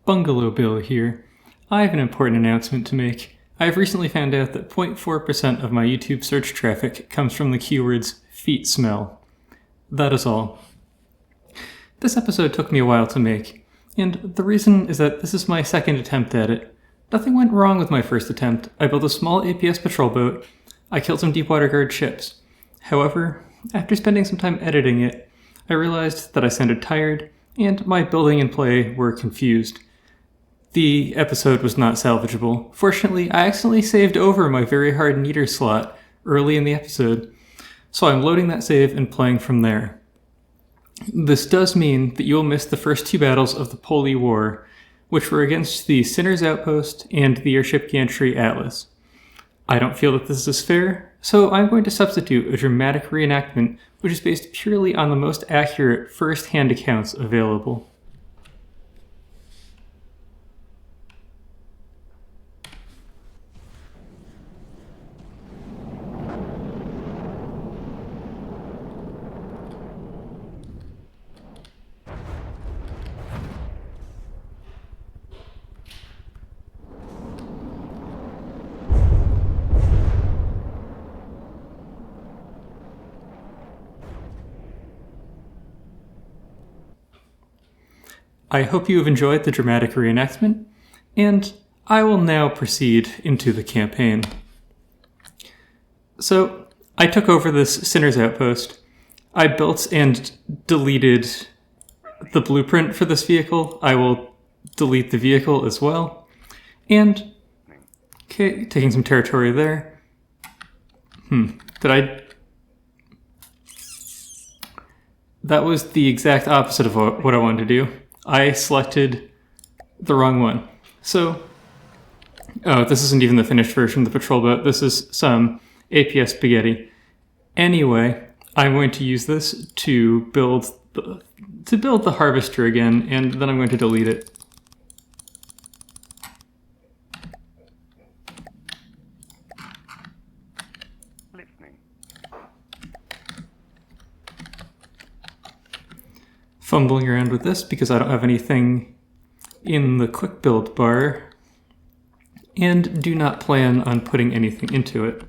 Bungalow Bill here. I have an important announcement to make. I have recently found out that 0.4% of my YouTube search traffic comes from the keywords feet smell. That is all. This episode took me a while to make, and the reason is that this is my second attempt at it. Nothing went wrong with my first attempt. I built a small APS patrol boat. I killed some deepwater guard ships. However, after spending some time editing it, I realized that I sounded tired, and my building and play were confused. The episode was not salvageable. Fortunately, I accidentally saved over my very hard neater slot early in the episode, so I'm loading that save and playing from there. This does mean that you will miss the first two battles of the Poley War, which were against the Sinner's Outpost and the airship gantry Atlas. I don't feel that this is fair, so I'm going to substitute a dramatic reenactment which is based purely on the most accurate first-hand accounts available. I hope you have enjoyed the dramatic reenactment, and I will now proceed into the campaign. So, I took over this Sinner's Outpost. I built and deleted the blueprint for this vehicle. I will delete the vehicle as well. And, okay, taking some territory there. That was the exact opposite of what I wanted to do. I selected the wrong one. So, this isn't even the finished version of the patrol boat. This is some APS spaghetti. Anyway, I'm going to use this to build the harvester again, and then I'm going to delete it. Fumbling around with this because I don't have anything in the quick build bar, and do not plan on putting anything into it.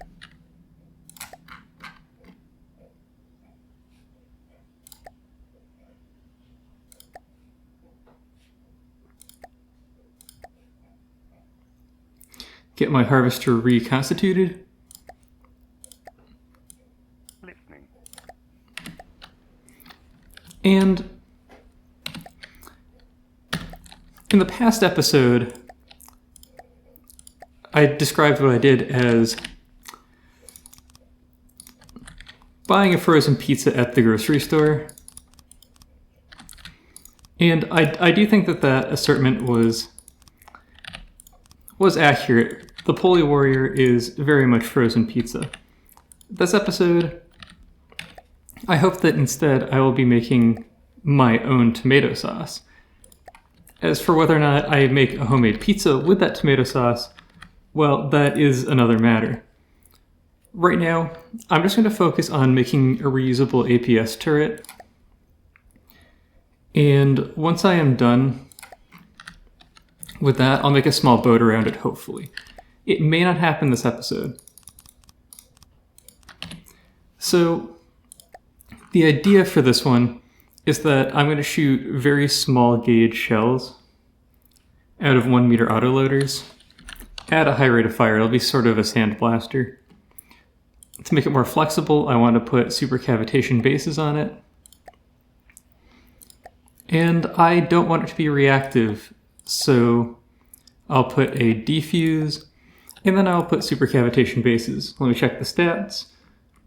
Get my harvester reconstituted. And in the past episode, I described what I did as buying a frozen pizza at the grocery store. And I do think that assertment was accurate. The Poley Warrior is very much frozen pizza. This episode, I hope that instead I will be making my own tomato sauce. As for whether or not I make a homemade pizza with that tomato sauce, well, that is another matter. Right now, I'm just going to focus on making a reusable APS turret. And once I am done with that, I'll make a small boat around it, hopefully. It may not happen this episode. So, the idea for this one is that I'm going to shoot very small gauge shells out of 1 meter autoloaders at a high rate of fire. It'll be sort of a sandblaster. To make it more flexible, I want to put supercavitation bases on it. And I don't want it to be reactive, so I'll put a defuse, and then I'll put supercavitation bases. Let me check the stats.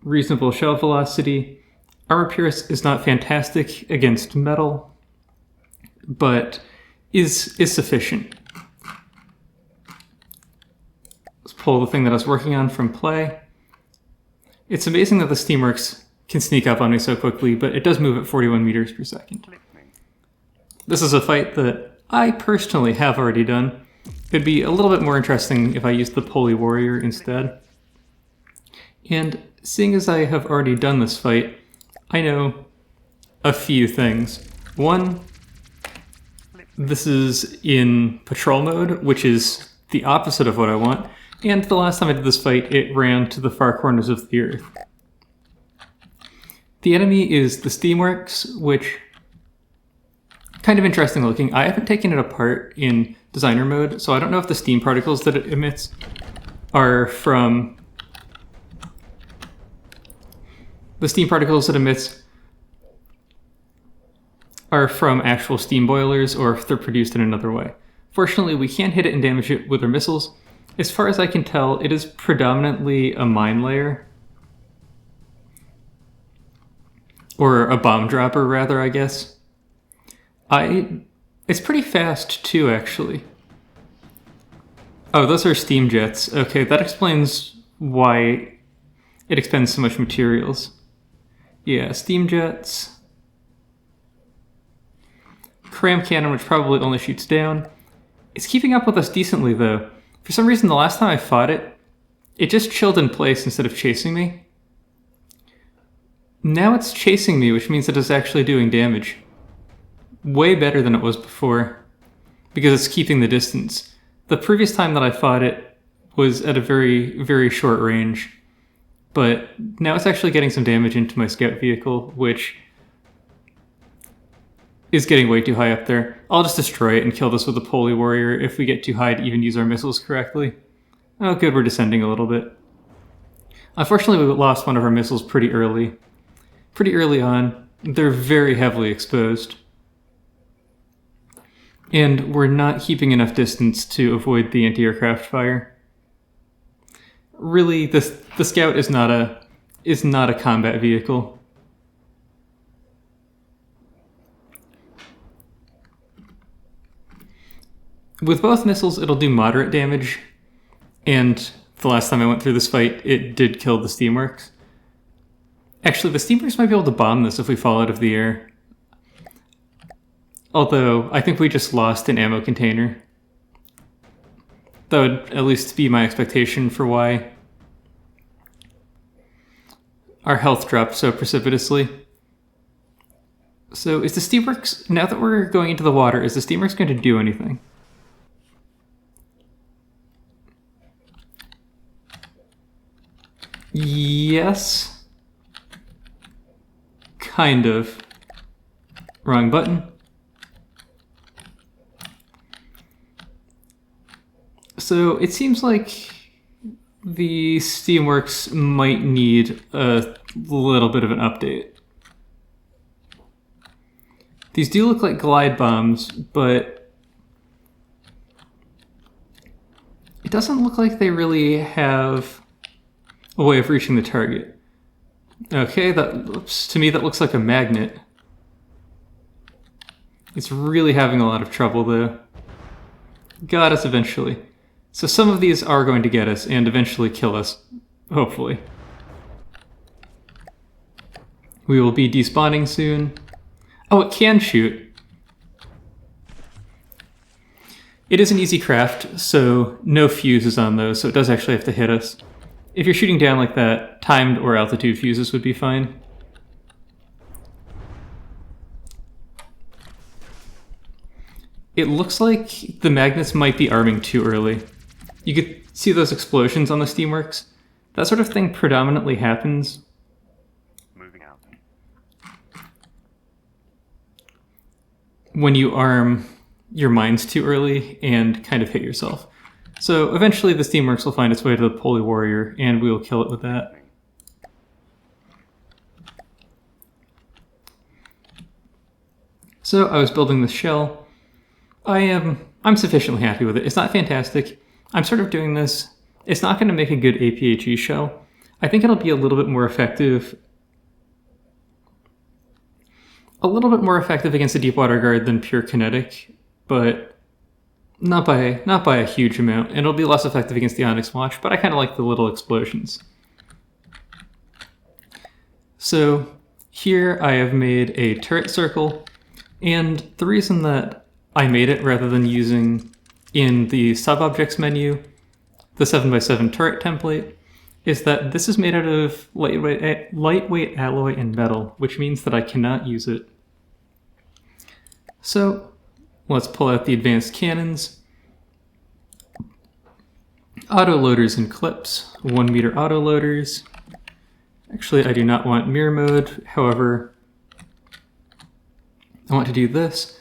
Reasonable shell velocity. Armor pierce is not fantastic against metal, but is sufficient. Let's pull the thing that I was working on from play. It's amazing that the Steamworks can sneak up on me so quickly, but it does move at 41 meters per second. This is a fight that I personally have already done. It'd be a little bit more interesting if I used the Poley Warrior instead. And seeing as I have already done this fight, I know a few things. One, This is in patrol mode, which is the opposite of what I want. And the last time I did this fight, it ran to the far corners of the earth. The enemy is the Steamworks, which kind of interesting looking. I haven't taken it apart in designer mode, so I don't know if the steam particles that it emits are from actual steam boilers or if they're produced in another way. Fortunately, we can hit it and damage it with our missiles. As far as I can tell, it is predominantly a mine layer. Or a bomb dropper, rather, I guess. It's pretty fast, too, actually. Oh, those are steam jets. Okay, that explains why it expends so much materials. Yeah, steam jets. Cram cannon, which probably only shoots down. It's keeping up with us decently, though. For some reason, the last time I fought it, it just chilled in place instead of chasing me. Now it's chasing me, which means that it's actually doing damage. Way better than it was before, because it's keeping the distance. The previous time that I fought it was at a very, very short range, but now it's actually getting some damage into my scout vehicle, which is getting way too high up there. I'll just destroy it and kill this with a Poley Warrior if we get too high to even use our missiles correctly. Oh good, we're descending a little bit. Unfortunately, we lost one of our missiles pretty early. Pretty early on. They're very heavily exposed. And we're not keeping enough distance to avoid the anti-aircraft fire. Really, the Scout is not a combat vehicle. With both missiles, it'll do moderate damage, and the last time I went through this fight, it did kill the Steamworks. Actually, the Steamworks might be able to bomb this if we fall out of the air. Although, I think we just lost an ammo container. That would at least be my expectation for why our health dropped so precipitously. So, is the Steamworks, now that we're going into the water, is the Steamworks going to do anything? Yes. Kind of. Wrong button. So it seems like the Steamworks might need a little bit of an update. These do look like glide bombs, but it doesn't look like they really have a way of reaching the target. Okay, to me that looks like a magnet. It's really having a lot of trouble though. Got us eventually. So some of these are going to get us and eventually kill us, hopefully. We will be despawning soon. Oh, it can shoot. It is an easy craft, so no fuses on those, so it does actually have to hit us. If you're shooting down like that, timed or altitude fuses would be fine. It looks like the magnets might be arming too early. You could see those explosions on the Steamworks. That sort of thing predominantly happens moving out when you arm your mines too early and kind of hit yourself. So eventually the Steamworks will find its way to the Poley Warrior, and we will kill it with that. So I was building this shell. I'm sufficiently happy with it. It's not fantastic. I'm sort of doing this. It's not going to make a good APHE shell. I think it'll be a little bit more effective. A little bit more effective against a Deepwater Guard than pure kinetic, but not by a huge amount. And it'll be less effective against the Onyx Watch, but I kind of like the little explosions. So here I have made a turret circle, and the reason that I made it rather than using in the sub-objects menu the 7x7 turret template is that this is made out of lightweight alloy and metal, which means that I cannot use it. So Let's pull out the advanced cannons. Auto loaders and clips, 1 meter auto loaders. Actually, I do not want mirror mode. However, I want to do this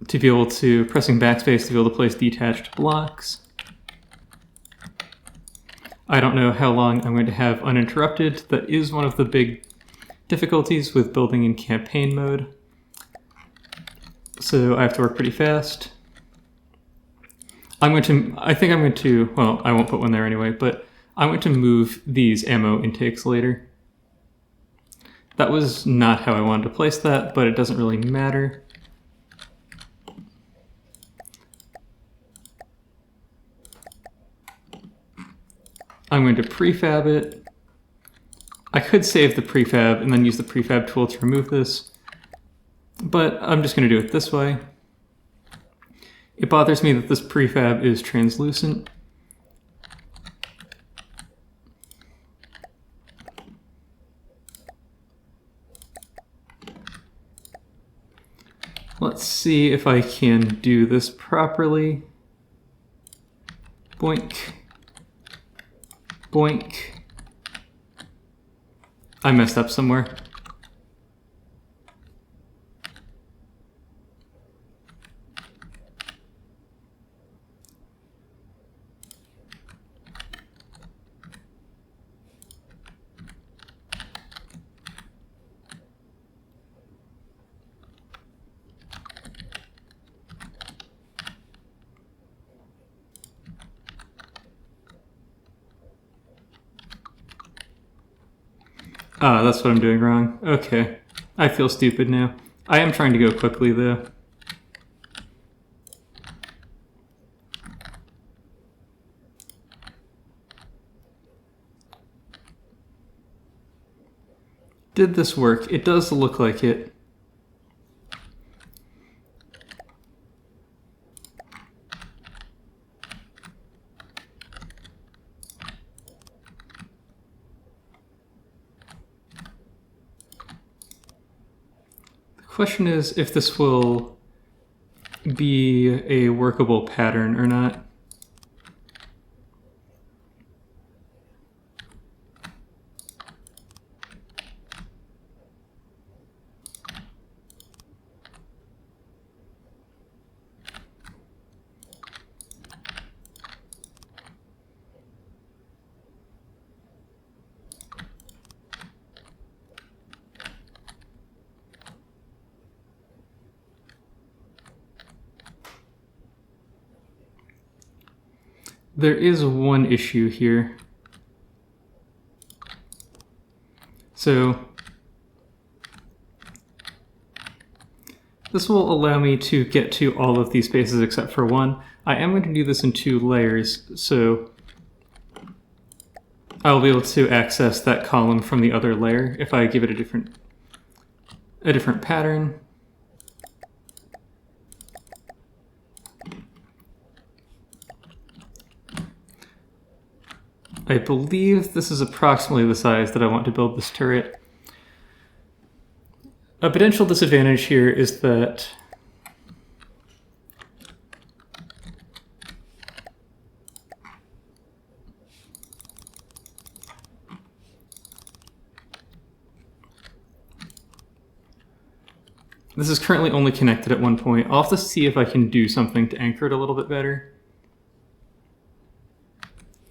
to be able to, pressing backspace to be able to place detached blocks. I don't know how long I'm going to have uninterrupted. That is one of the big difficulties with building in campaign mode. So I have to work pretty fast. I think I'm going to, well, I won't put one there anyway, but I'm going to move these ammo intakes later. That was not how I wanted to place that, but it doesn't really matter. I'm going to prefab it. I could save the prefab and then use the prefab tool to remove this, but I'm just going to do it this way. It bothers me that this prefab is translucent. Let's see if I can do this properly. Boink. Boink. I messed up somewhere. Ah, that's what I'm doing wrong. Okay. I feel stupid now. I am trying to go quickly, though. Did this work? It does look like it. The question is if this will be a workable pattern or not. There is one issue here. So this will allow me to get to all of these spaces except for one. I am going to do this in 2 layers, so I'll be able to access that column from the other layer if I give it a different pattern. I believe this is approximately the size that I want to build this turret. A potential disadvantage here is that this is currently only connected at one point. I'll have to see if I can do something to anchor it a little bit better.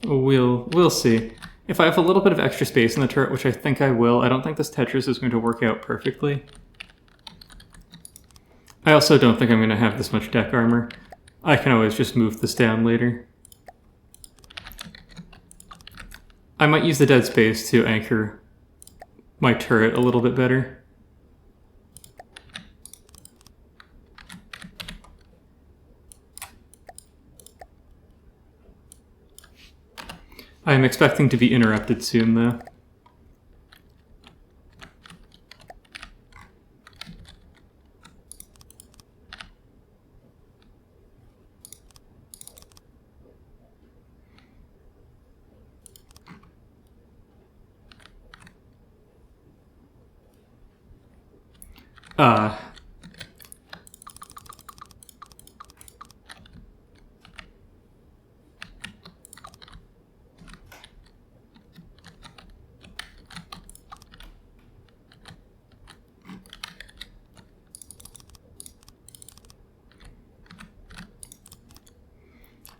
We'll see. If I have a little bit of extra space in the turret, which I think I will, I don't think this Tetris is going to work out perfectly. I also don't think I'm going to have this much deck armor. I can always just move this down later. I might use the dead space to anchor my turret a little bit better. I'm expecting to be interrupted soon, though.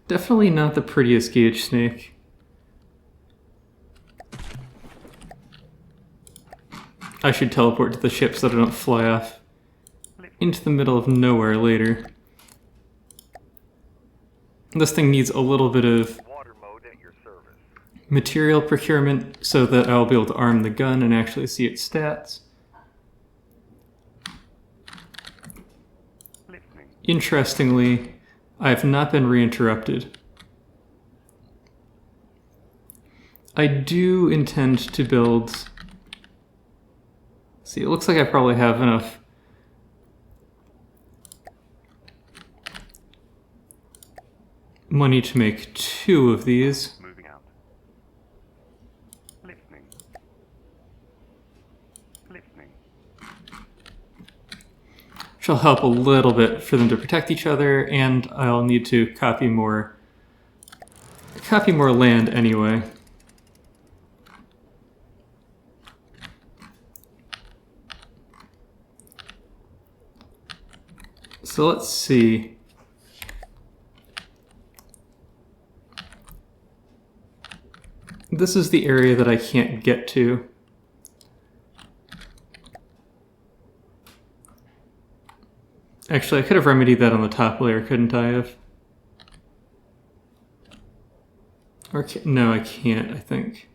Definitely not the prettiest gauge snake. I should teleport to the ship so that I don't fly off into the middle of nowhere later. This thing needs a little bit of Water mode at your service. material procurement so that I'll be able to arm the gun and actually see its stats. Listening. Interestingly, I have not been reinterrupted. I do intend to build... See, it looks like I probably have enough money to make 2 of these. Moving out. Listening. Listening. Which will help a little bit for them to protect each other, and I'll need to copy more land anyway. So let's see. This is the area that I can't get to. Actually, I could have remedied that on the top layer, couldn't I have? Or no, I can't, I think.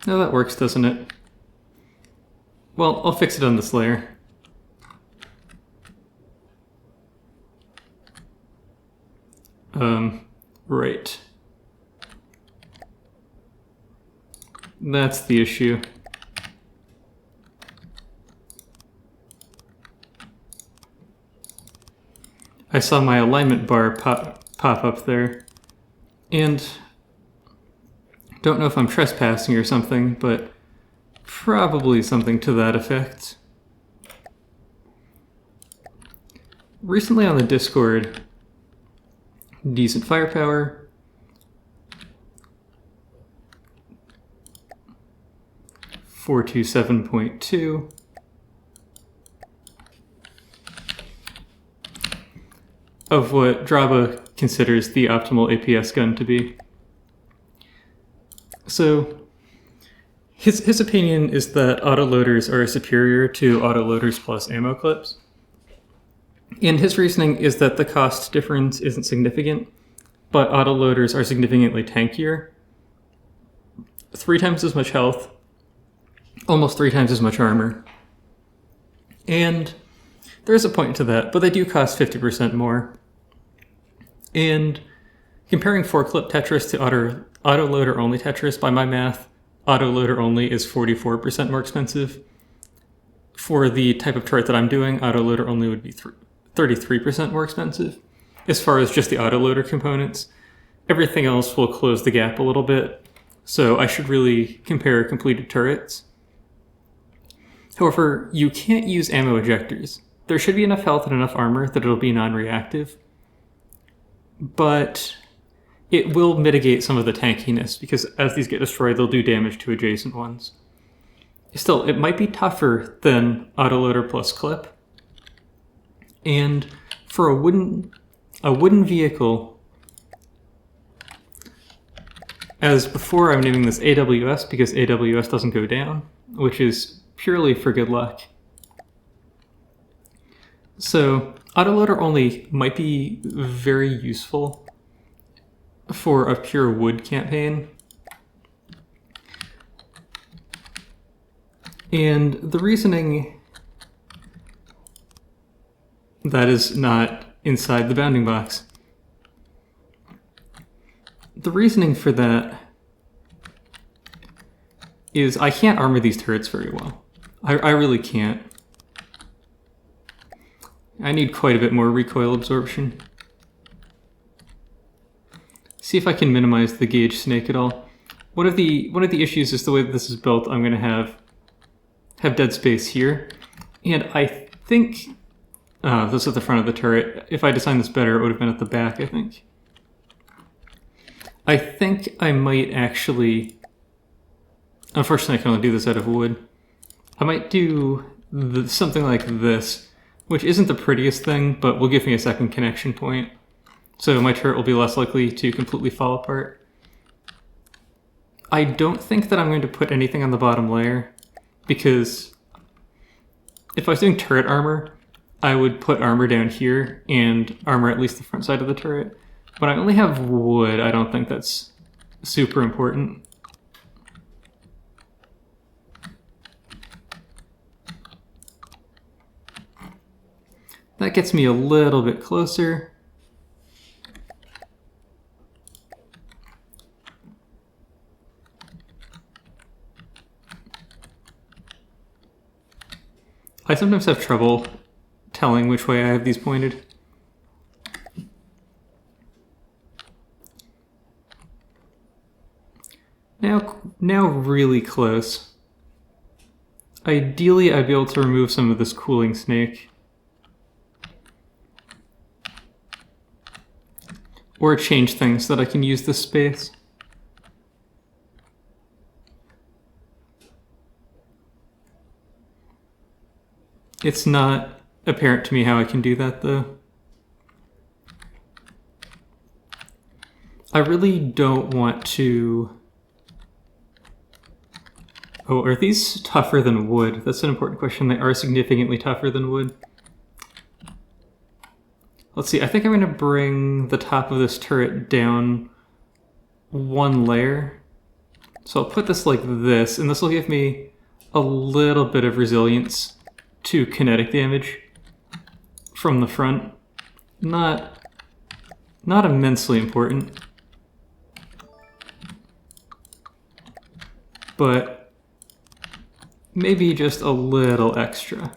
No, that works, doesn't it? Well, I'll fix it on this layer. Right. That's the issue. I saw my alignment bar pop up there, and don't know if I'm trespassing or something, but probably something to that effect. Recently on the Discord, decent firepower, .427.2. Of what Draba considers the optimal APS gun to be. So, his opinion is that autoloaders are superior to autoloaders plus ammo clips. And his reasoning is that the cost difference isn't significant, but autoloaders are significantly tankier. 3 times as much health, almost 3 times as much armor. And there's a point to that, but they do cost 50% more. And comparing 4-clip Tetris to autoloader only Tetris, by my math, autoloader only is 44% more expensive. For the type of turret that I'm doing, autoloader only would be 33% more expensive. As far as just the autoloader components, everything else will close the gap a little bit, so I should really compare completed turrets. However, you can't use ammo ejectors. There should be enough health and enough armor that it'll be non-reactive, but it will mitigate some of the tankiness, because as these get destroyed, they'll do damage to adjacent ones. Still, it might be tougher than autoloader plus clip, and for a wooden vehicle, as before I'm naming this AWS because AWS doesn't go down, which is purely for good luck. So autoloader only might be very useful for a pure wood campaign. And the reasoning that is not inside the bounding box. The reasoning for that is I can't armor these turrets very well. I really can't. I need quite a bit more recoil absorption. See if I can minimize the gauge snake at all. One of the issues is the way that this is built. I'm going to have dead space here, and I think this is the front of the turret. If I designed this better, it would have been at the back, I think. I think I might actually Unfortunately, I can only do this out of wood. I might do something like this, which isn't the prettiest thing, but will give me a second connection point. So my turret will be less likely to completely fall apart. I don't think that I'm going to put anything on the bottom layer, because if I was doing turret armor, I would put armor down here and armor at least the front side of the turret. But I only have wood, I don't think that's super important. That gets me a little bit closer. I sometimes have trouble telling which way I have these pointed. Now really close. Ideally, I'd be able to remove some of this cooling snake. Or change things so that I can use this space. It's not apparent to me how I can do that, though. I really don't want to... Oh, are these tougher than wood? That's an important question. They are significantly tougher than wood. Let's see, I think I'm going to bring the top of this turret down one layer. So I'll put this like this, and this will give me a little bit of resilience to kinetic damage from the front. Not immensely important, but maybe just a little extra.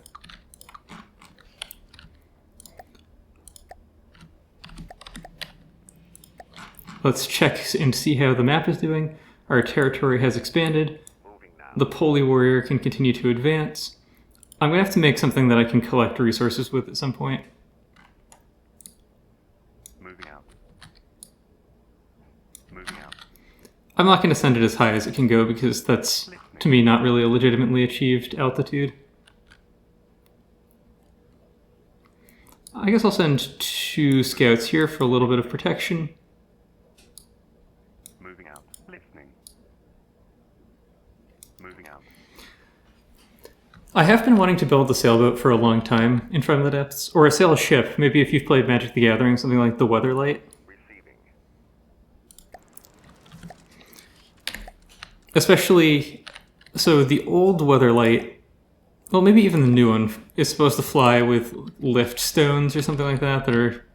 Let's check and see how the map is doing. Our territory has expanded. The Poley Warrior can continue to advance. I'm going to have to make something that I can collect resources with at some point. Moving out. Moving out. I'm not going to send it as high as it can go because that's, to me, not really a legitimately achieved altitude. I guess I'll send 2 scouts here for a little bit of protection. Moving out. Listening. Moving out. I have been wanting to build a sailboat for a long time in Front of the Depths, or a sail ship. Maybe if you've played Magic the Gathering, something like the Weatherlight. Receiving. Especially, so the old Weatherlight, well, maybe even the new one, is supposed to fly with lift stones or something like that are,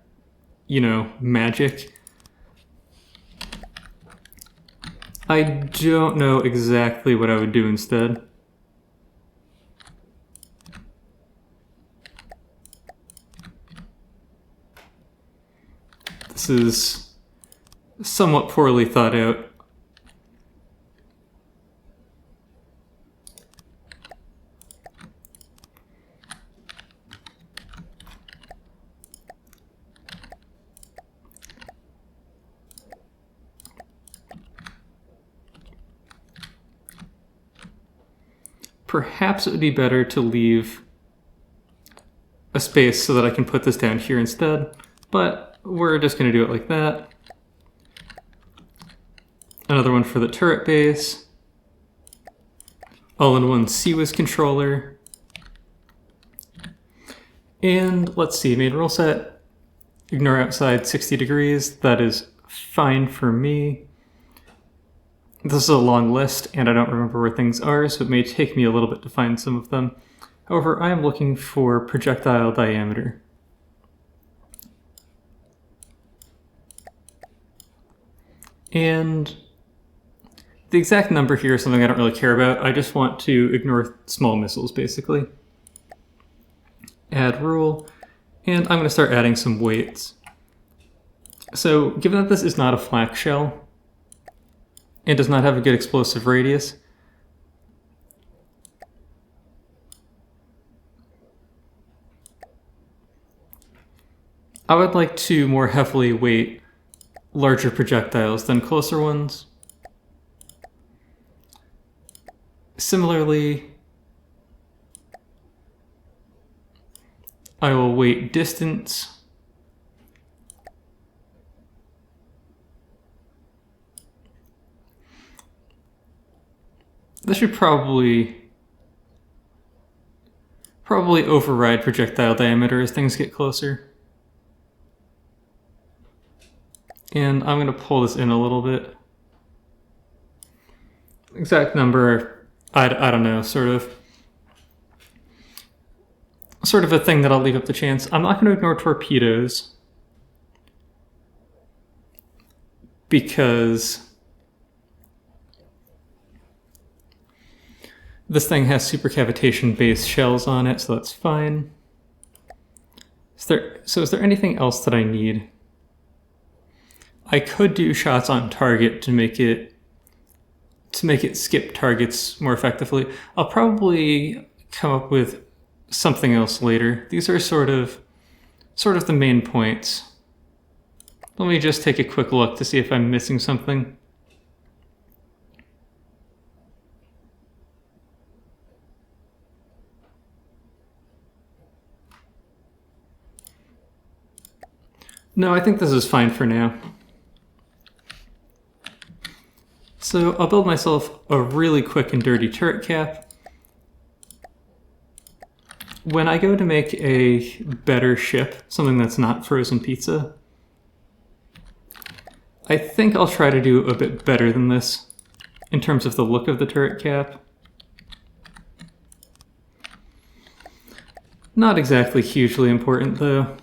you know, magic. I don't know exactly what I would do instead. This is somewhat poorly thought out. Perhaps it would be better to leave a space so that I can put this down here instead, but we're just going to do it like that. Another one for the turret base. All-in-one CWIS controller. And let's see, main rule set. Ignore outside 60 degrees. That is fine for me. This is a long list, and I don't remember where things are, so it may take me a little bit to find some of them. However, I am looking for projectile diameter. And the exact number here is something I don't really care about. I just want to ignore small missiles, basically. Add rule, and I'm going to start adding some weights. So, given that this is not a flak shell, and does not have a good explosive radius, I would like to more heavily weight larger projectiles than closer ones. Similarly, I will weight distance. This should probably override projectile diameter as things get closer. And I'm going to pull this in a little bit. Exact number, I don't know, sort of a thing that I'll leave up to chance. I'm not going to ignore torpedoes because this thing has supercavitation base shells on it, so that's fine. Is there anything else that I need? I could do shots on target to make it skip targets more effectively. I'll probably come up with something else later. These are sort of the main points. Let me just take a quick look to see if I'm missing something. No, I think this is fine for now. So I'll build myself a really quick and dirty turret cap. When I go to make a better ship, something that's not frozen pizza, I think I'll try to do a bit better than this in terms of the look of the turret cap. Not exactly hugely important though.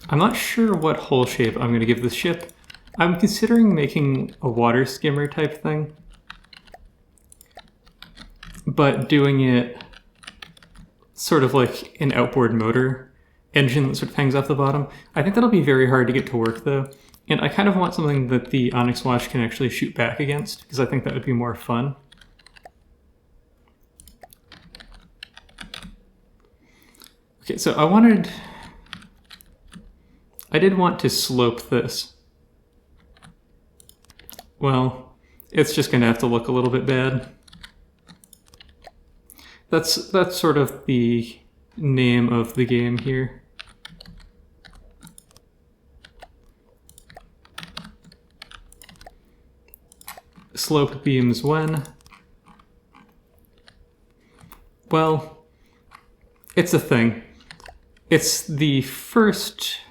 I'm not sure what hull shape I'm going to give this ship. I'm considering making a water skimmer type thing, but doing it sort of like an outboard motor engine that sort of hangs off the bottom. I think that'll be very hard to get to work though, and I kind of want something that the Onyx Watch can actually shoot back against, because I think that would be more fun. Okay, so I did want to slope this. Well, it's just going to have to look a little bit bad. That's sort of the name of the game here. Slope beams when? Well, it's a thing. It's the first...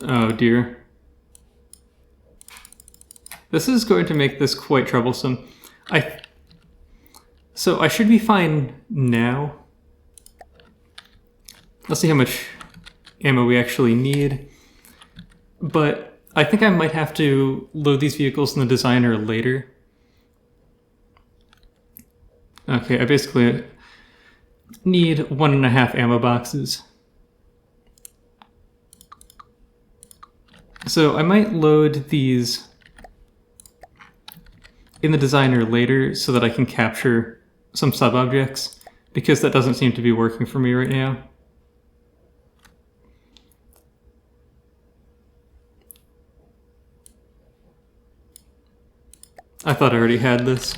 Oh dear. This is going to make this quite troublesome. So I should be fine now. Let's see how much ammo we actually need. But I think I might have to load these vehicles in the designer later. Okay, I basically need 1.5 ammo boxes. So I might load these in the designer later so that I can capture some sub-objects, because that doesn't seem to be working for me right now. I thought I already had this.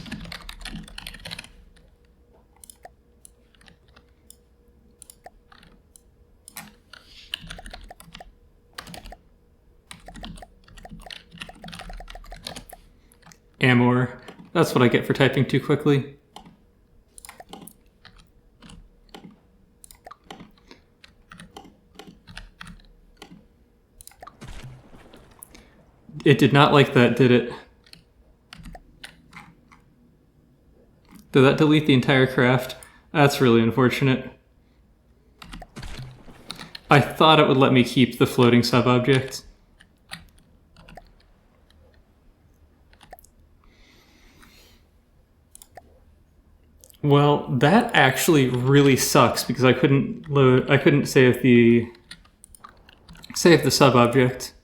Amor. That's what I get for typing too quickly. It did not like that, did it? Did that delete the entire craft? That's really unfortunate. I thought it would let me keep the floating sub-object. Well, that actually really sucks because I couldn't save the sub-object.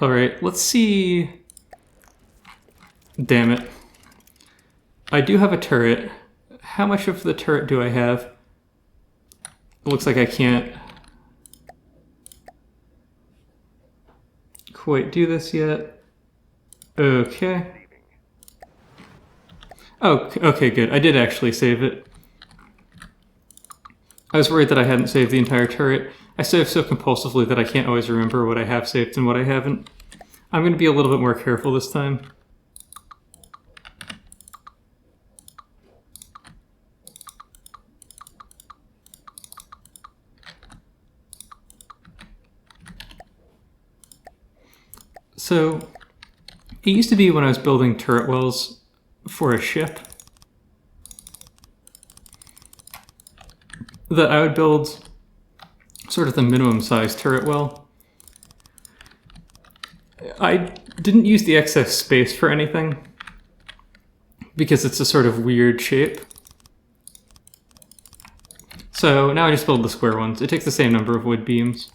Alright, let's see... Damn it. I do have a turret. How much of the turret do I have? It looks like I can't quite do this yet. Okay. Oh, okay, good. I did actually save it. I was worried that I hadn't saved the entire turret. I save so compulsively that I can't always remember what I have saved and what I haven't. I'm going to be a little bit more careful this time. So, it used to be when I was building turret wells for a ship that I would build sort of the minimum size turret well. I didn't use the excess space for anything because it's a sort of weird shape. So now I just build the square ones. It takes the same number of wood beams.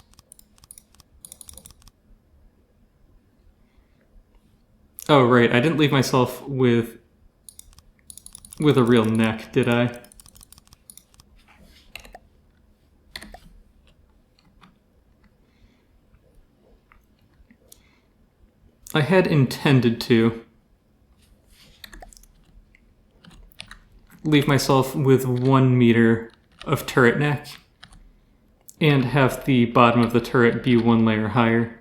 Oh, right, I didn't leave myself with a real neck, did I? I had intended to leave myself with 1 meter of turret neck and have the bottom of the turret be 1 layer higher.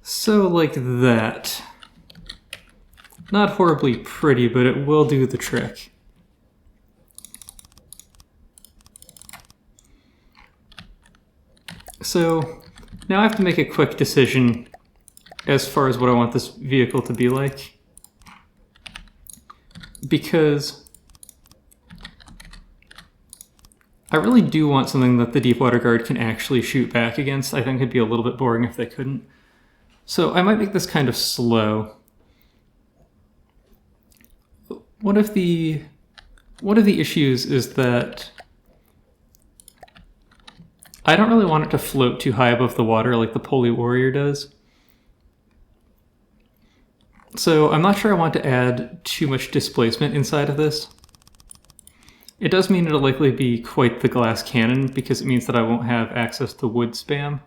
So like that. Not horribly pretty, but it will do the trick. So now I have to make a quick decision as far as what I want this vehicle to be like. Because I really do want something that the Deepwater Guard can actually shoot back against. I think it'd be a little bit boring if they couldn't. So I might make this kind of slow. One of the issues is that I don't really want it to float too high above the water like the Poley Warrior does. So I'm not sure I want to add too much displacement inside of this. It does mean it'll likely be quite the glass cannon because it means that I won't have access to wood spam.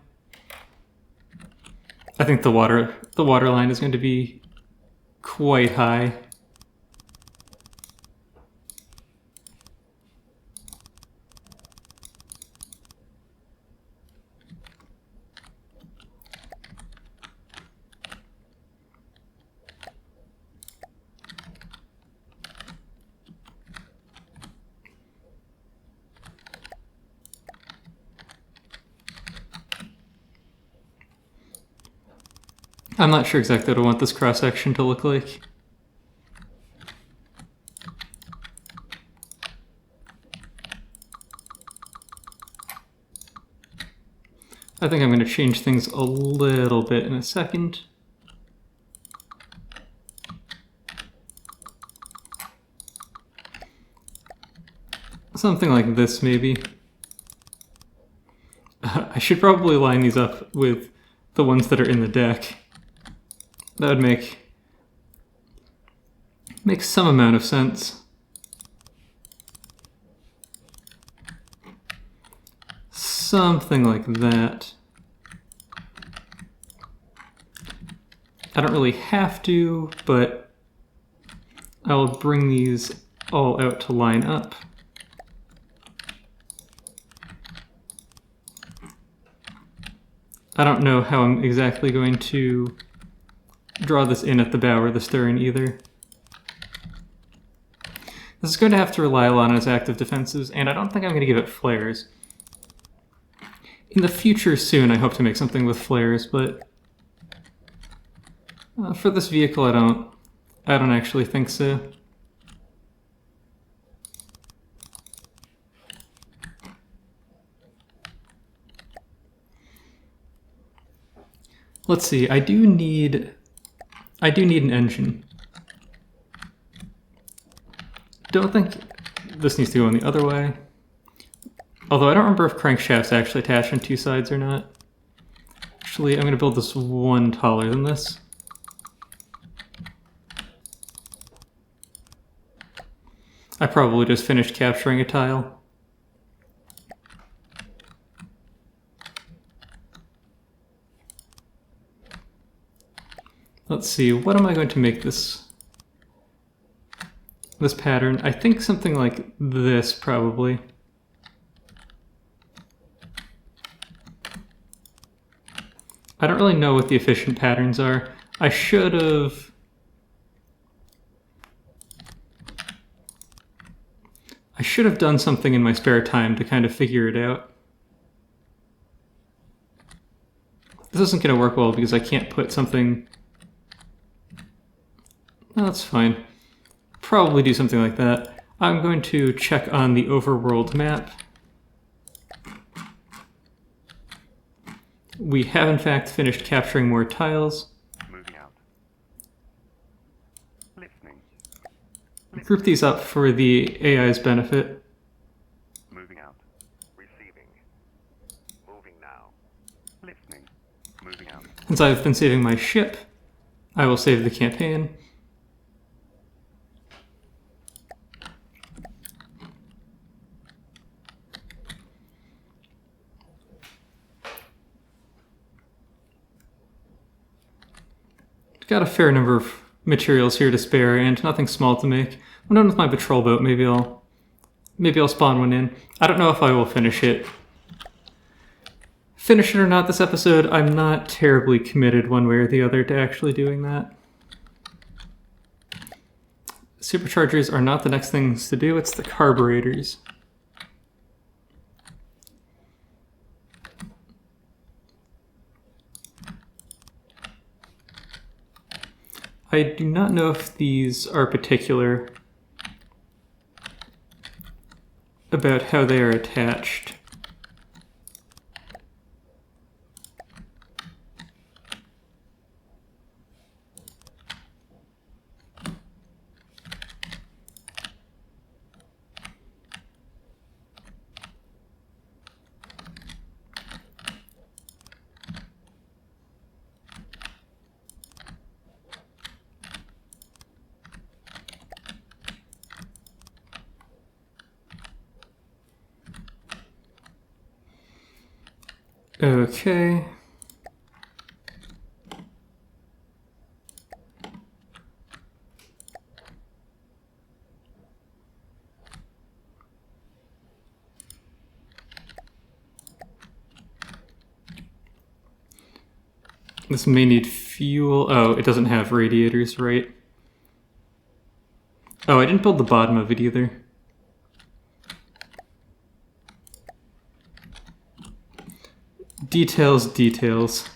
I think the water line is going to be quite high. I'm not sure exactly what I want this cross-section to look like. I think I'm going to change things a little bit in a second. Something like this, maybe. I should probably line these up with the ones that are in the deck. That would make some amount of sense. Something like that. I don't really have to, but I'll bring these all out to line up. I don't know how I'm exactly going to draw this in at the bow or the stern either. This is going to have to rely a lot on its active defenses, and I don't think I'm going to give it flares. In the future soon, I hope to make something with flares, but for this vehicle, I don't actually think so. Let's see, I do need an engine. don't think this needs to go in the other way. Although I don't remember if crankshafts actually attach on 2 sides or not. Actually, I'm going to build this one taller than this. I probably just finished capturing a tile. Let's see, what am I going to make this pattern? I think something like this, probably. I don't really know what the efficient patterns are. I should have... done something in my spare time to kind of figure it out. This isn't going to work well because I can't put something... No, that's fine. Probably do something like that. I'm going to check on the overworld map. We have in fact finished capturing more tiles. Moving out. Listening. Group these up for the AI's benefit. Moving out. Receiving. Moving now. Listening. Moving out. Since I've been saving my ship, I will save the campaign. Got a fair number of materials here to spare and nothing small to make. I'm done with my patrol boat. Maybe I'll spawn one in. I don't know if I will finish it. Finish it or not this episode, I'm not terribly committed one way or the other to actually doing that. Superchargers are not the next things to do, it's the carburetors. I do not know if these are particular about how they are attached. Okay. This may need fuel. Oh, it doesn't have radiators, right? Oh, I didn't build the bottom of it either. Details, details.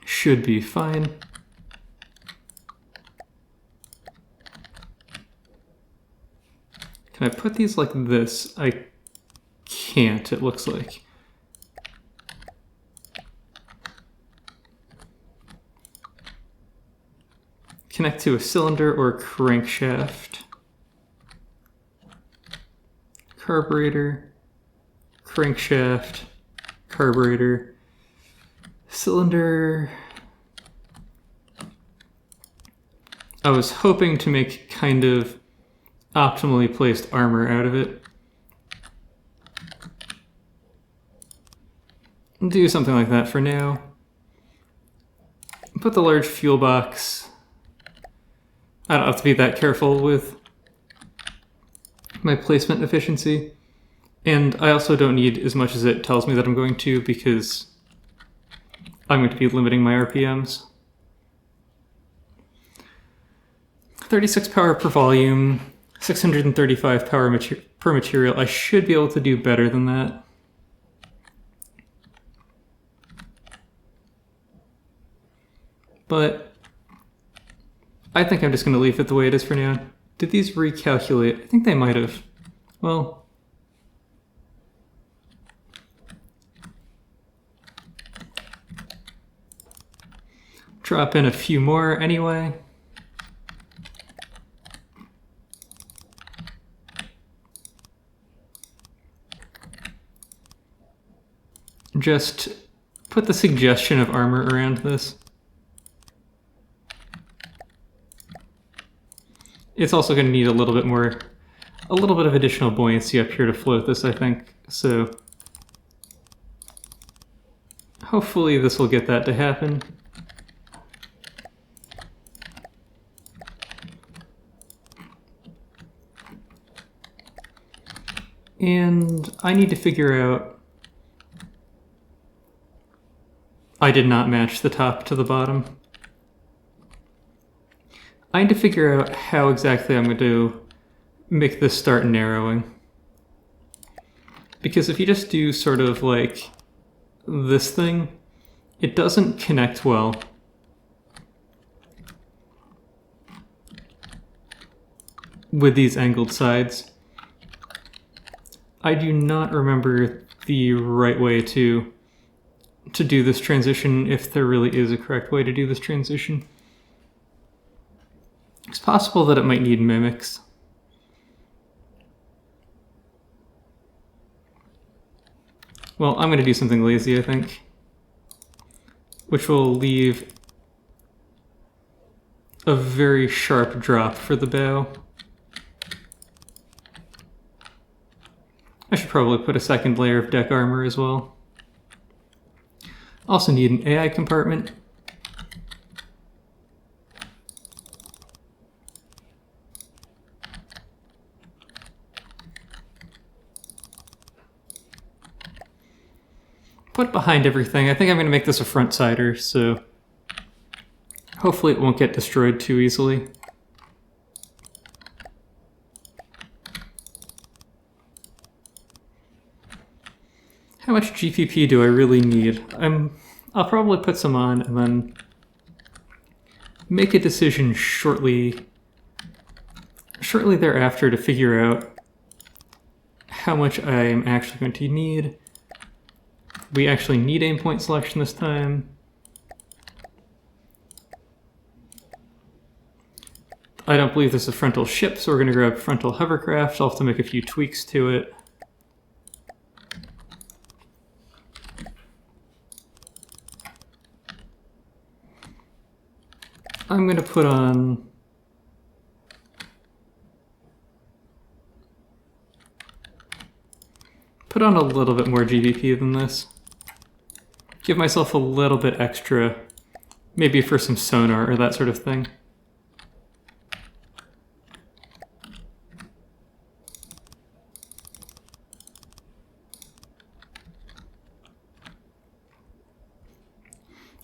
Should be fine. Can I put these like this? I can't, it looks like. Connect to a cylinder or a crankshaft. Carburetor, crankshaft, carburetor, cylinder. I was hoping to make kind of optimally placed armor out of it. Do something like that for now. Put the large fuel box. I don't have to be that careful with my placement efficiency. And I also don't need as much as it tells me that I'm going to because I'm going to be limiting my RPMs. 36 power per volume, 635 power per material. I should be able to do better than that. But I think I'm just going to leave it the way it is for now. Did these recalculate? I think they might have. Well, drop in a few more anyway. Just put the suggestion of armor around this. It's also going to need a little bit of additional buoyancy up here to float this, I think. So hopefully this will get that to happen. And I need to figure out... I did not match the top to the bottom. I need to figure out how exactly I'm going to make this start narrowing. Because if you just do sort of like this thing, it doesn't connect well. With these angled sides. I do not remember the right way to do this transition, if there really is a correct way to do this transition. It's possible that it might need mimics. Well, I'm going to do something lazy, I think, which will leave a very sharp drop for the bow. I should probably put a second layer of deck armor as well. Also need an AI compartment. Put behind everything. I think I'm going to make this a front sider, so hopefully it won't get destroyed too easily. How much GPP do I really need? I'll probably put some on and then make a decision shortly thereafter to figure out how much I'm actually going to need. We actually need aim point selection this time. I don't believe this is a frontal ship, so we're going to grab frontal hovercraft. I'll have to make a few tweaks to it. I'm going to put on a little bit more GBP than this. Give myself a little bit extra, maybe for some sonar or that sort of thing.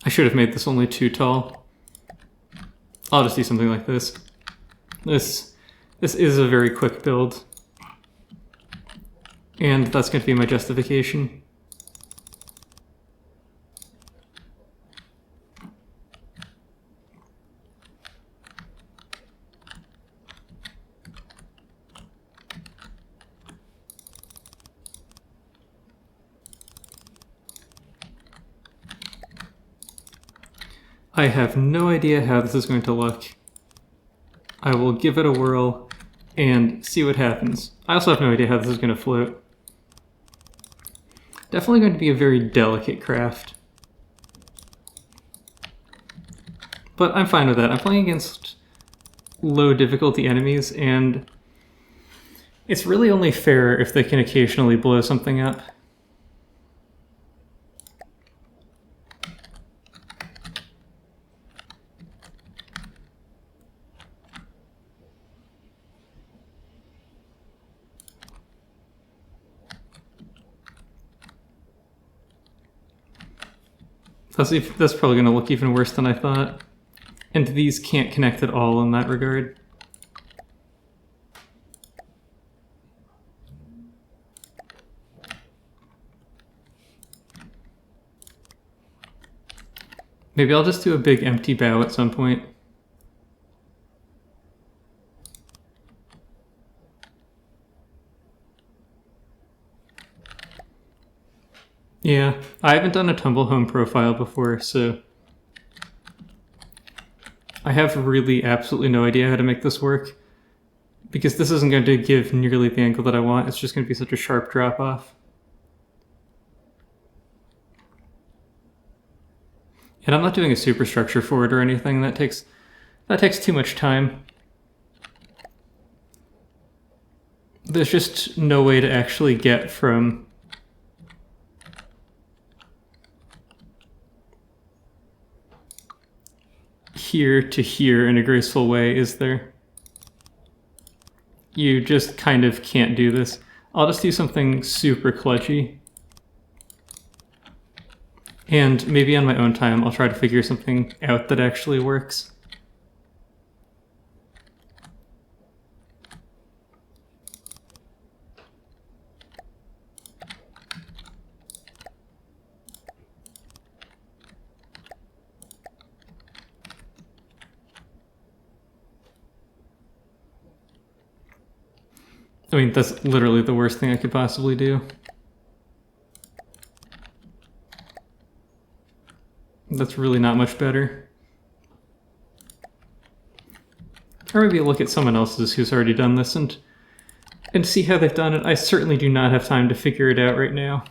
I should have made this only too tall. I'll just do something like this. This is a very quick build. And that's going to be my justification. I have no idea how this is going to look. I will give it a whirl and see what happens. I also have no idea how this is going to float. Definitely going to be a very delicate craft. But I'm fine with that. I'm playing against low difficulty enemies, and it's really only fair if they can occasionally blow something up. That's probably going to look even worse than I thought. And these can't connect at all in that regard. Maybe I'll just do a big empty bow at some point. Yeah, I haven't done a tumble home profile before, so I have really absolutely no idea how to make this work, because this isn't going to give nearly the angle that I want. It's just going to be such a sharp drop off. And I'm not doing a superstructure for it or anything. That takes too much time. There's just no way to actually get from here to here in a graceful way, is there? You just kind of can't do this. I'll just do something super clutchy. And maybe on my own time, I'll try to figure something out that actually works. I mean, that's literally the worst thing I could possibly do. That's really not much better. Or maybe look at someone else's who's already done this and see how they've done it. I certainly do not have time to figure it out right now.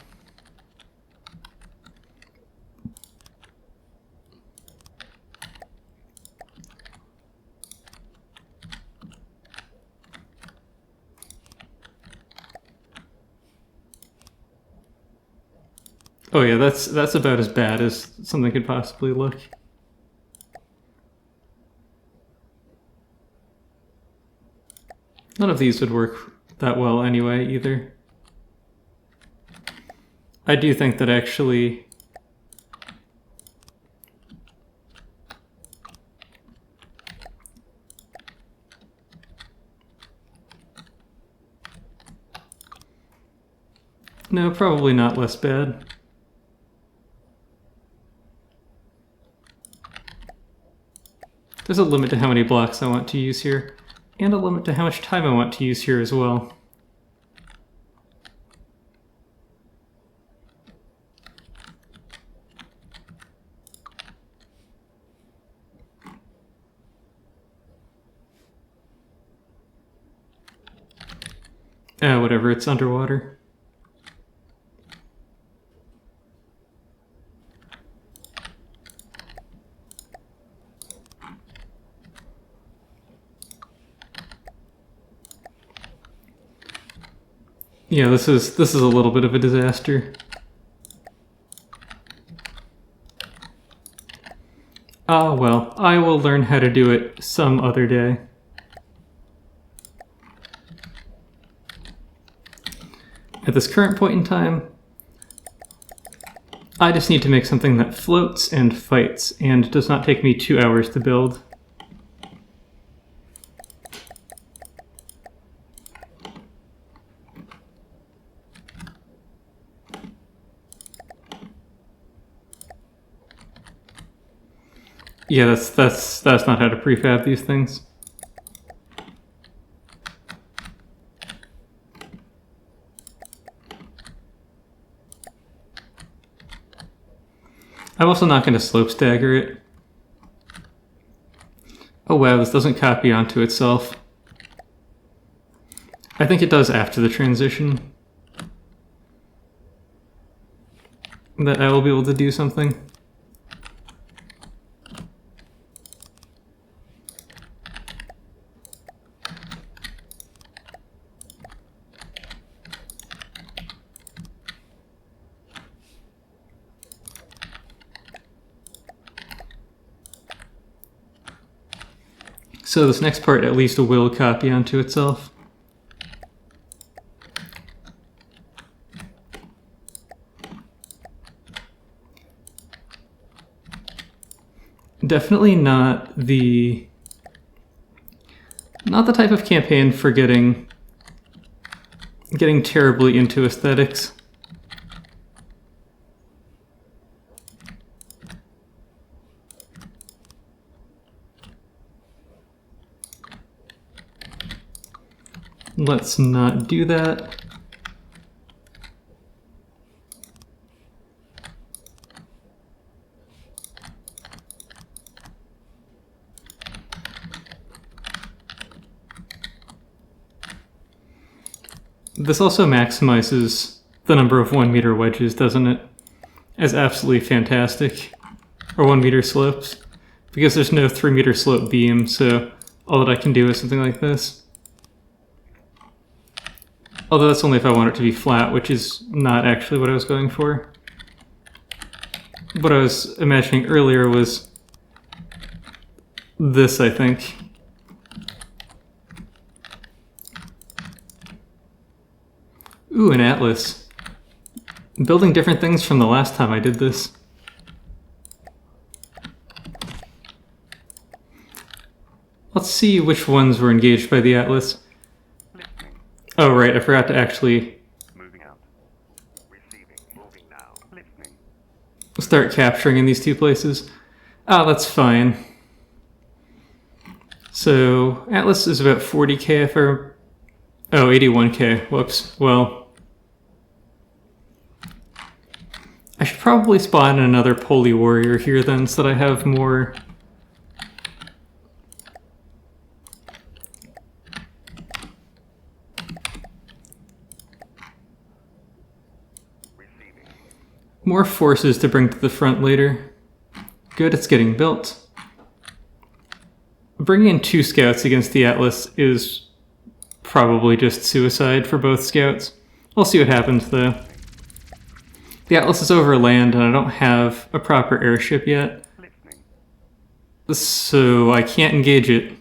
Oh yeah, that's about as bad as something could possibly look. None of these would work that well anyway, either. I do think that actually no, probably not less bad. There's a limit to how many blocks I want to use here, and a limit to how much time I want to use here as well. Whatever, it's underwater. Yeah, this is a little bit of a disaster. Ah, well, I will learn how to do it some other day. At this current point in time, I just need to make something that floats and fights and does not take me 2 hours to build. Yeah, that's not how to prefab these things. I'm also not going to slope stagger it. Oh wow, this doesn't copy onto itself. I think it does after the transition. That I will be able to do something. So this next part at least will copy onto itself. Definitely not the type of campaign for getting terribly into aesthetics. Let's not do that. This also maximizes the number of 1 meter wedges, doesn't it? As absolutely fantastic. Or 1 meter slopes. Because there's no 3 meter slope beam, so all that I can do is something like this. Although that's only if I want it to be flat, which is not actually what I was going for. What I was imagining earlier was this, I think. Ooh, an atlas. I'm building different things from the last time I did this. Let's see which ones were engaged by the atlas. Oh, right, I forgot to actually Moving out. Receiving. Moving now. Listening. start capturing in these two places. Ah, that's fine. So, atlas is about 40k if I... Oh, 81k. Whoops. Well... I should probably spawn another Poley Warrior here then, so that I have more... more forces to bring to the front later. Good, it's getting built. Bringing in 2 scouts against the Atlas is probably just suicide for both scouts. We'll see what happens though. The Atlas is over land and I don't have a proper airship yet. So I can't engage it.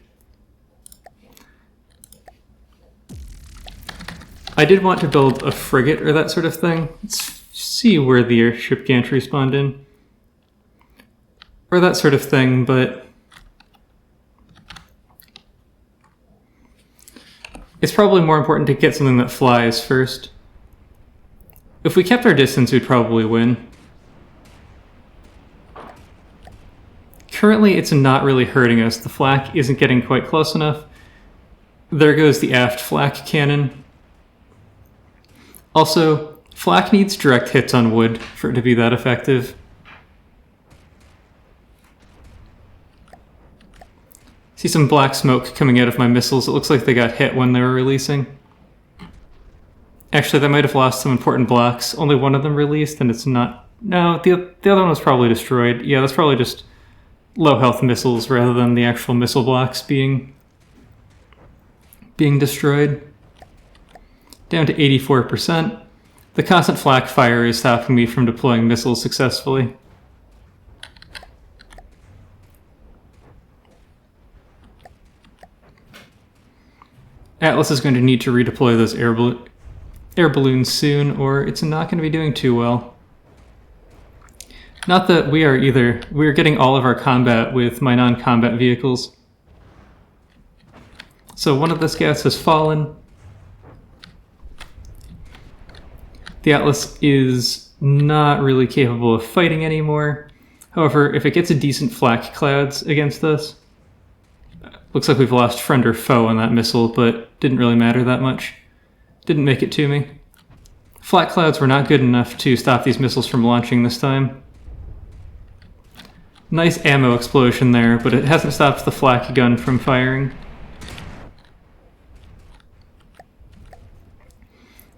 I did want to build a frigate or that sort of thing. Let's see where the airship gantry spawned in. Or that sort of thing, but... it's probably more important to get something that flies first. If we kept our distance, we'd probably win. Currently, it's not really hurting us. The flak isn't getting quite close enough. There goes the aft flak cannon. Also, flak needs direct hits on wood for it to be that effective. See some black smoke coming out of my missiles. It looks like they got hit when they were releasing. Actually, they might have lost some important blocks. Only one of them released, and it's not... No, the other one was probably destroyed. Yeah, that's probably just low health missiles rather than the actual missile blocks being destroyed. Down to 84%. The constant flak fire is stopping me from deploying missiles successfully. Atlas is going to need to redeploy those air balloons soon, or it's not going to be doing too well. Not that we are either. We are getting all of our combat with my non-combat vehicles. So one of the scouts has fallen. The Atlas is not really capable of fighting anymore. However, if it gets a decent flak clouds against us, looks like we've lost friend or foe on that missile, but didn't really matter that much. Didn't make it to me. Flak clouds were not good enough to stop these missiles from launching this time. Nice ammo explosion there, but it hasn't stopped the flak gun from firing.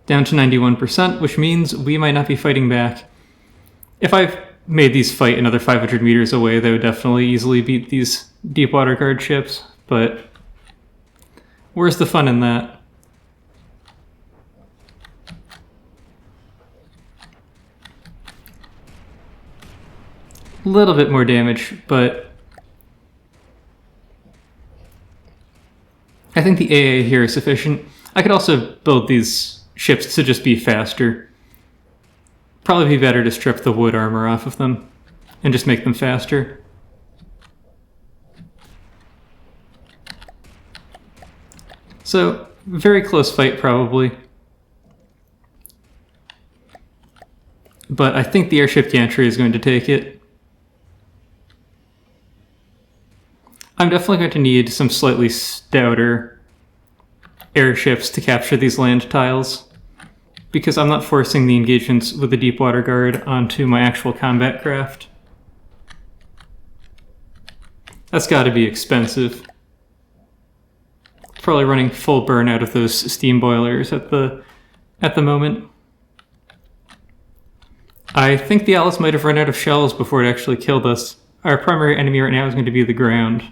Down to 91%, which means we might not be fighting back. If I've made these fight another 500 meters away, they would definitely easily beat these deep water guard ships, but where's the fun in that? A little bit more damage, but I think the AA here is sufficient. I could also build these ships to just be faster. Probably be better to strip the wood armor off of them and just make them faster. So, very close fight probably. But I think the airship gantry is going to take it. I'm definitely going to need some slightly stouter airships to capture these land tiles, because I'm not forcing the engagements with the deep water guard onto my actual combat craft. That's got to be expensive. Probably running full burn out of those steam boilers at the at the moment. I think the Atlas might have run out of shells before it actually killed us. Our primary enemy right now is going to be the ground.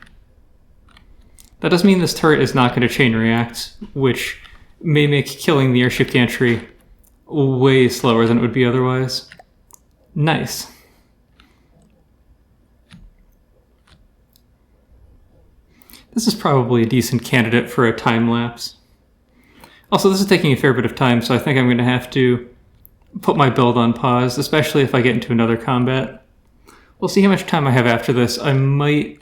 That does mean this turret is not going to chain react, which may make killing the airship gantry way slower than it would be otherwise. Nice. This is probably a decent candidate for a time lapse. Also, this is taking a fair bit of time, so I think I'm going to have to put my build on pause, especially if I get into another combat. We'll see how much time I have after this. I might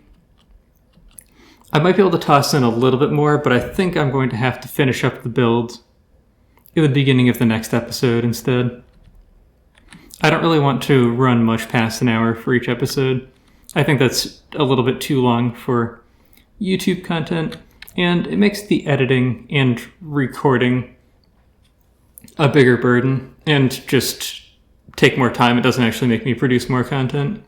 be able to toss in a little bit more, but I think I'm going to have to finish up the build in the beginning of the next episode instead. I don't really want to run much past an hour for each episode. I think that's a little bit too long for YouTube content, and it makes the editing and recording a bigger burden and just take more time. It doesn't actually make me produce more content.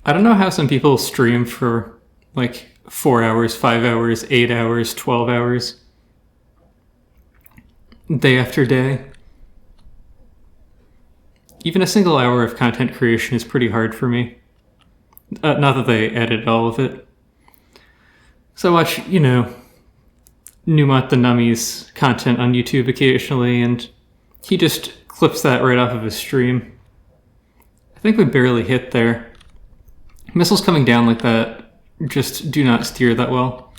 I don't know how some people stream for like 4 hours, 5 hours, 8 hours, 12 hours, day after day. Even a single hour of content creation is pretty hard for me. Not that they edit all of it. So I watch, Numot the Nummy's content on YouTube occasionally, and he just clips that right off of his stream. I think we barely hit there. Missiles coming down like that just do not steer that well.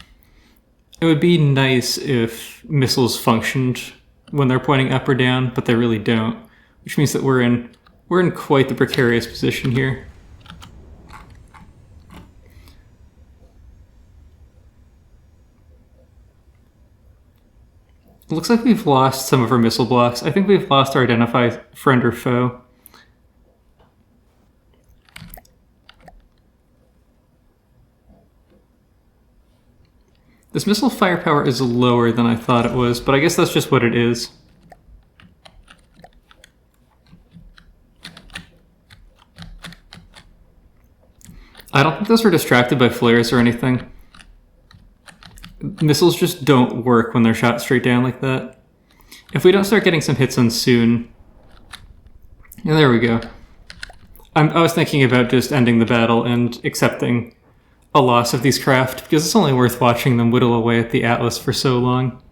It would be nice if missiles functioned when they're pointing up or down, but they really don't, which means that we're in quite the precarious position here. It looks like we've lost some of our missile blocks. I think we've lost our identify friend or foe. This missile firepower is lower than I thought it was, but I guess that's just what it is. I don't think those were distracted by flares or anything. Missiles just don't work when they're shot straight down like that. If we don't start getting some hits on soon... Yeah, there we go. I was thinking about just ending the battle and accepting a loss of these craft, because it's only worth watching them whittle away at the Atlas for so long.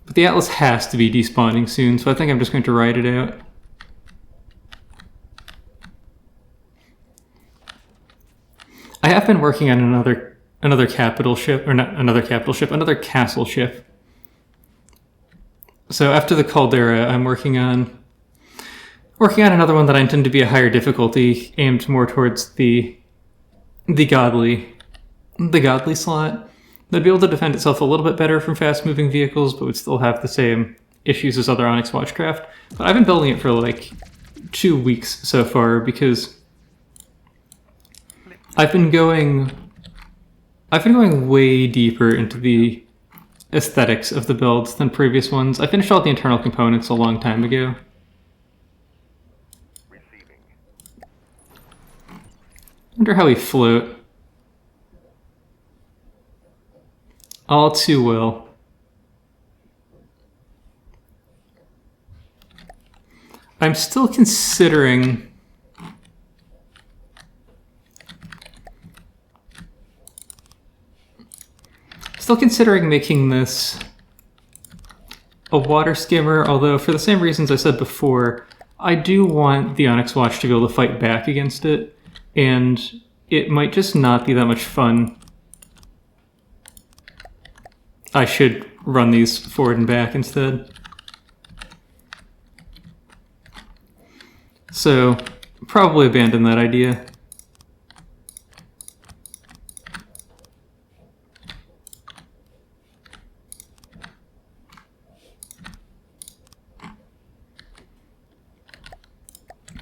But the Atlas has to be despawning soon, so I think I'm just going to ride it out. I have been working on another capital ship, or not another capital ship, another castle ship. So after the Caldera, I'm working on another one that I intend to be a higher difficulty, aimed more towards the godly slot. That'd be able to defend itself a little bit better from fast-moving vehicles, but would still have the same issues as other Onyx Watchcraft. But I've been building it for like 2 weeks so far, because I've been going way deeper into the aesthetics of the builds than previous ones. I finished all the internal components a long time ago. Receiving. Wonder how we float. All too well. I'm still considering making this a water skimmer, although for the same reasons I said before, I do want the Onyx Watch to be able to fight back against it, and it might just not be that much fun. I should run these forward and back instead. So, probably abandon that idea.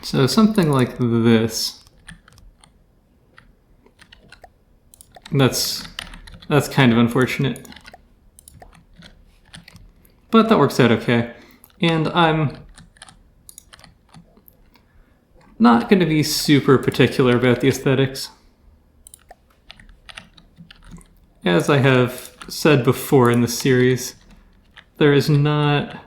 So something like this. That's kind of unfortunate. But that works out okay. And I'm not going to be super particular about the aesthetics, as I have said before in the series, there is not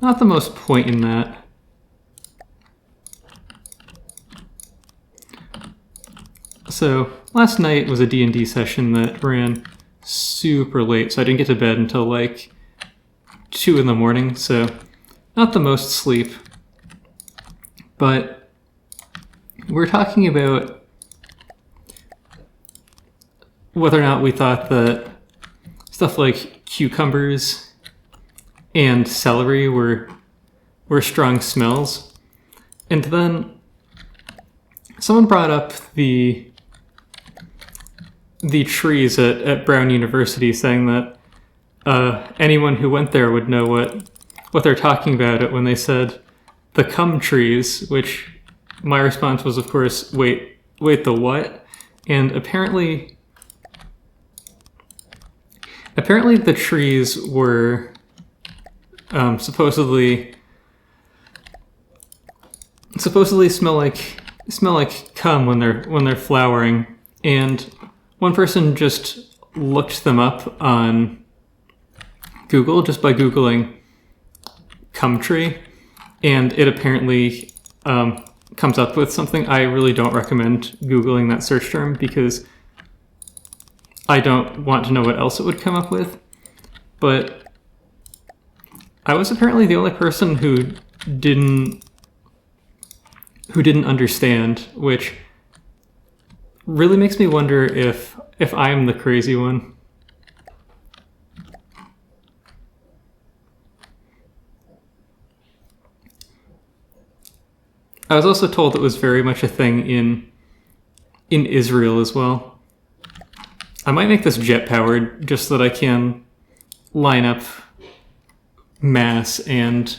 the most point in that. So last night was a D&D session that ran super late, so I didn't get to bed until like 2 in the morning, so not the most sleep. But we're talking about whether or not we thought that stuff like cucumbers and celery were strong smells. And then someone brought up the trees at Brown University, saying that anyone who went there would know what they're talking about it when they said the cum trees, which my response was, of course, wait, the what? And apparently the trees were supposedly smell like cum when they're flowering. And one person just looked them up on Google just by Googling cum tree, and it apparently comes up with something. I really don't recommend Googling that search term because I don't want to know what else it would come up with. But I was apparently the only person who didn't understand, which really makes me wonder if I'm the crazy one. I was also told it was very much a thing in Israel as well. I might make this jet-powered just so that I can line up mass and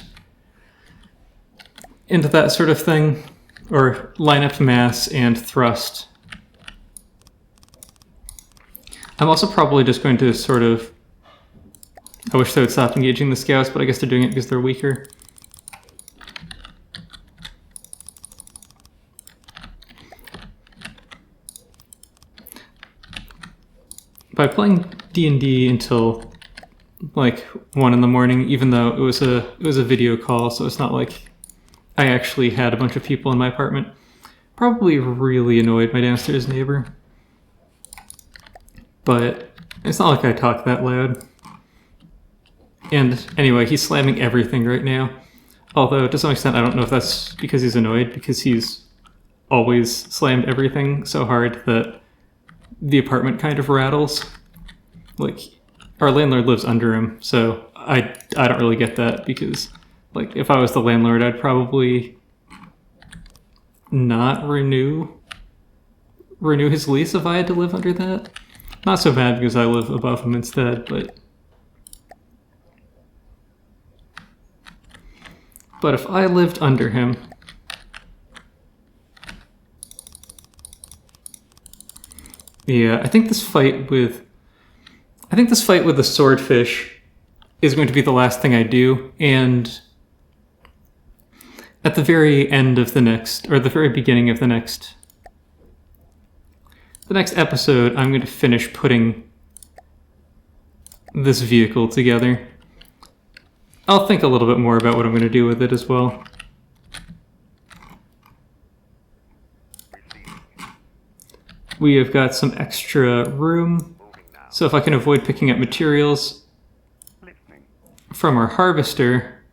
into that sort of thing, or line up mass and thrust. I'm also probably just going to sort of... I wish they would stop engaging the scouts, but I guess they're doing it because they're weaker. By playing D&D until like 1 in the morning, even though it was a video call, so it's not like I actually had a bunch of people in my apartment, probably really annoyed my downstairs neighbor. But it's not like I talk that loud. And anyway, he's slamming everything right now. Although, to some extent, I don't know if that's because he's annoyed, because he's always slammed everything so hard that the apartment kind of rattles. Like, our landlord lives under him, so I don't really get that, because, like, if I was the landlord, I'd probably not renew his lease if I had to live under that. Not so bad because I live above him instead, but if I lived under him, yeah, I think this fight with the Swordfish is going to be the last thing I do, and at the very end of the next, or the very beginning of the next episode, I'm going to finish putting this vehicle together. I'll think a little bit more about what I'm going to do with it as well. We have got some extra room, so if I can avoid picking up materials from our harvester,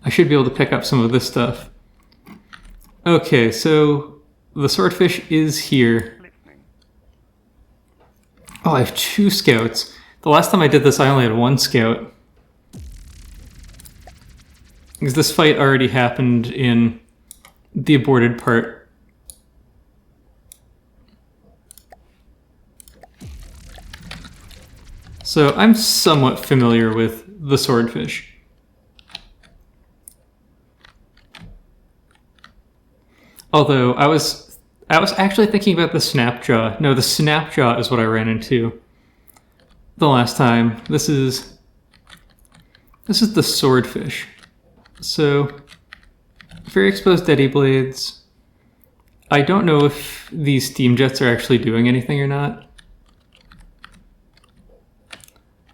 I should be able to pick up some of this stuff. Okay, so the Swordfish is here. Oh, I have 2 scouts. The last time I did this, I only had 1 scout. Because this fight already happened in the aborted part. So I'm somewhat familiar with the Swordfish. Although I was actually thinking about the Snapjaw. No, the Snapjaw is what I ran into the last time. This is the Swordfish. So Very exposed eddy blades. I don't know if these steam jets are actually doing anything or not.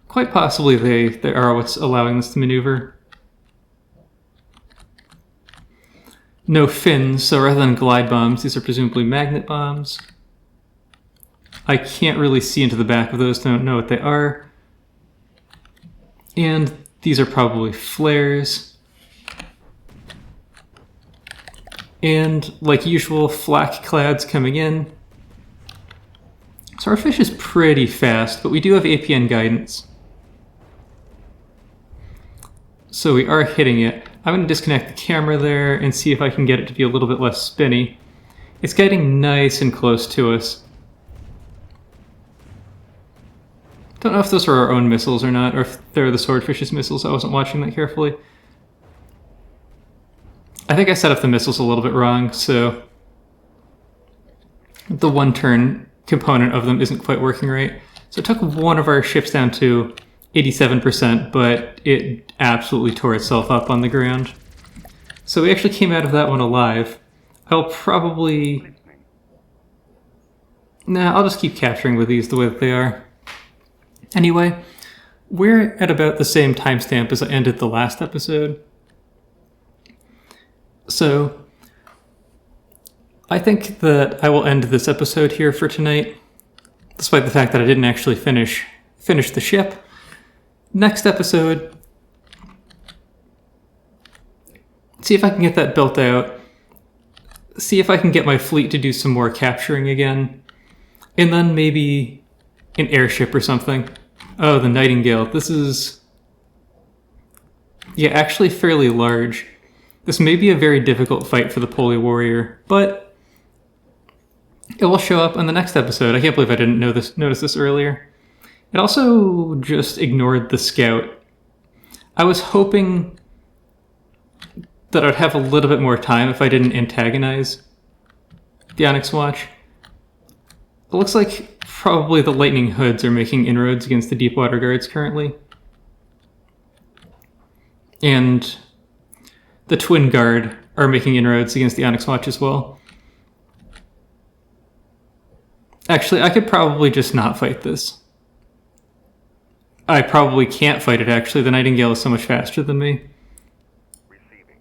Quite possibly they are what's allowing this to maneuver. No fins, so rather than glide bombs, these are presumably magnet bombs. I can't really see into the back of those, don't know what they are. And these are probably flares. And, like usual, flak clads coming in. Swordfish is pretty fast, but we do have APN guidance. So we are hitting it. I'm going to disconnect the camera there and see if I can get it to be a little bit less spinny. It's getting nice and close to us. Don't know if those are our own missiles or not, or if they're the Swordfish's missiles. I wasn't watching that carefully. I think I set up the missiles a little bit wrong, so the one-turn component of them isn't quite working right. So it took one of our ships down to 87%, but it absolutely tore itself up on the ground. So we actually came out of that one alive. I'll probably... Nah, I'll just keep capturing with these the way that they are. Anyway, we're at about the same timestamp as I ended the last episode. So I think that I will end this episode here for tonight, despite the fact that I didn't actually finish the ship. Next episode, see if I can get that built out, see if I can get my fleet to do some more capturing again, and then maybe an airship or something. Oh, the Nightingale. This is, yeah, actually fairly large. This may be a very difficult fight for the Poley Warrior, but it will show up on the next episode. I can't believe I didn't notice this earlier. It also just ignored the scout. I was hoping that I'd have a little bit more time if I didn't antagonize the Onyx Watch. It looks like probably the Lightning Hoods are making inroads against the Deepwater Guards currently. And the Twin Guard are making inroads against the Onyx Watch as well. Actually, I could probably just not fight this. I probably can't fight it, actually. The Nightingale is so much faster than me. Receiving.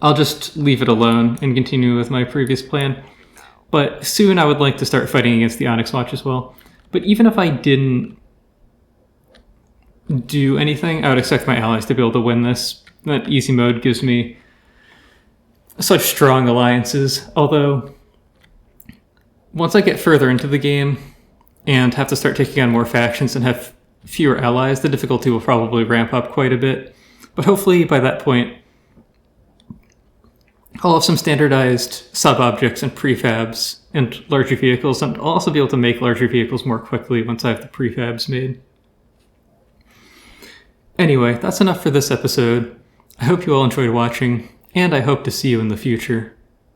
I'll just leave it alone and continue with my previous plan. But soon I would like to start fighting against the Onyx Watch as well. But even if I didn't do anything, I would expect my allies to be able to win this. That easy mode gives me such strong alliances. Although, once I get further into the game and have to start taking on more factions and have fewer allies, the difficulty will probably ramp up quite a bit. But hopefully by that point, I'll have some standardized sub-objects and prefabs and larger vehicles, and I'll also be able to make larger vehicles more quickly once I have the prefabs made. Anyway, that's enough for this episode. I hope you all enjoyed watching, and I hope to see you in the future.